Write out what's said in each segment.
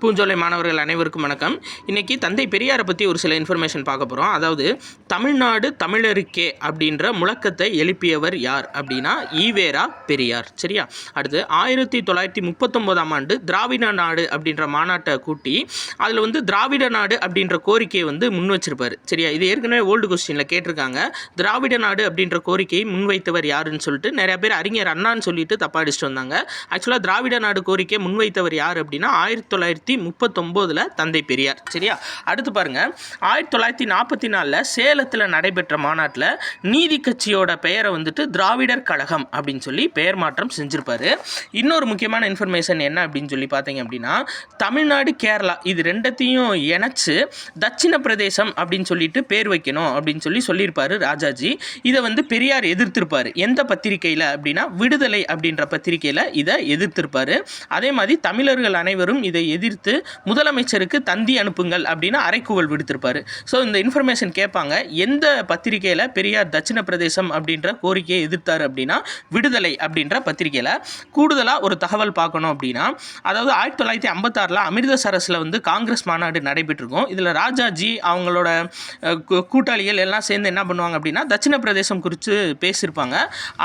பூஞ்சோலை மாணவர்கள் அனைவருக்கும் வணக்கம். இன்றைக்கி தந்தை பெரியாரை பற்றி ஒரு சில இன்ஃபர்மேஷன் பார்க்க போகிறோம். அதாவது தமிழ்நாடு தமிழருக்கே அப்படின்ற முழக்கத்தை எழுப்பியவர் யார் அப்படின்னா ஈவேரா பெரியார். சரியா? அடுத்து 1939ஆம் ஆண்டு திராவிட நாடு அப்படின்ற மாநாட்டை கூட்டி அதில் திராவிட நாடு அப்படின்ற கோரிக்கையை முன் வச்சிருப்பார். சரியா? இது ஏற்கனவே ஓல்டு கொஸ்டினில் கேட்டிருக்காங்க. திராவிட நாடு அப்படின்ற கோரிக்கையை முன்வைத்தவர் யாருன்னு சொல்லிட்டு நிறைய பேர் அறிஞர் அண்ணான்னு சொல்லிட்டு தப்பா அடிச்சுட்டு வந்தாங்க. ஆக்சுவலாக திராவிட நாடு கோரிக்கையை முன்வைத்தவர் யார் அப்படின்னா 1939 தந்தை பெரியார். சரியா? அடுத்து பாருங்க, 1944 சேலத்தில் நடைபெற்ற மாநாட்டில் நீதி கட்சியோட பெயரை திராவிடர் கழகம் அப்படின்னு சொல்லி பெயர் மாற்றம் செஞ்சிருப்பாரு. இன்னொரு முக்கியமான இன்ஃபர்மேஷன் என்ன அப்படின்னு சொல்லி பார்த்தீங்க அப்படின்னா, தமிழ்நாடு கேரளா இது ரெண்டத்தையும் இணைச்சு தட்சிண பிரதேசம் அப்படின்னு சொல்லிட்டு பேர் வைக்கணும் அப்படின்னு சொல்லியிருப்பாரு ராஜாஜி. இதை பெரியார் எதிர்த்திருப்பாரு. எந்த பத்திரிகையில் அப்படின்னா விடுதலை அப்படின்ற பத்திரிகையில் இதை எதிர்த்திருப்பாரு. அதே மாதிரி தமிழர்கள் அனைவரும் இதை எதிர்த்து முதலமைச்சருக்கு தந்தி அனுப்புங்கள் அப்படின்னு அறைக்கூவல் விடுத்திருப்பாரு. ஸோ இந்த இன்ஃபர்மேஷன் கேட்பாங்க, எந்த பத்திரிகையில் பெரியார் தட்சிண பிரதேசம் அப்படின்ற கோரிக்கையை எதிர்த்தார் அப்படின்னா விடுதலை அப்படின்ற பத்திரிகையில். கூடுதலாக ஒரு தகவல் பார்க்கணும் அப்படின்னா, அதாவது 1956 அமிர்தசரஸில் காங்கிரஸ் மாநாடு நடைபெற்றிருக்கும். இதில் ராஜாஜி அவங்களோட கூட்டாளிகள் எல்லாம் சேர்ந்து என்ன பண்ணுவாங்க அப்படின்னா தட்சிண பிரதேசம் குறித்து பேசியிருப்பாங்க.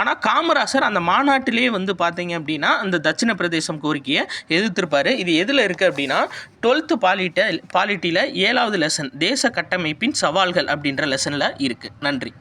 ஆனால் காமராசர் அந்த மாநாட்டிலே பார்த்தீங்க அப்படின்னா அந்த தட்சிண பிரதேசம் கோரிக்கையை எதிர்த்திருப்பாரு. இது எதில் இருக்குது அப்படின்னா 12th பாலிட்டியில் 7வது லெசன் தேச கட்டமைப்பின் சவால்கள் அப்படின்ற லெசனில் இருக்குது. நன்றி.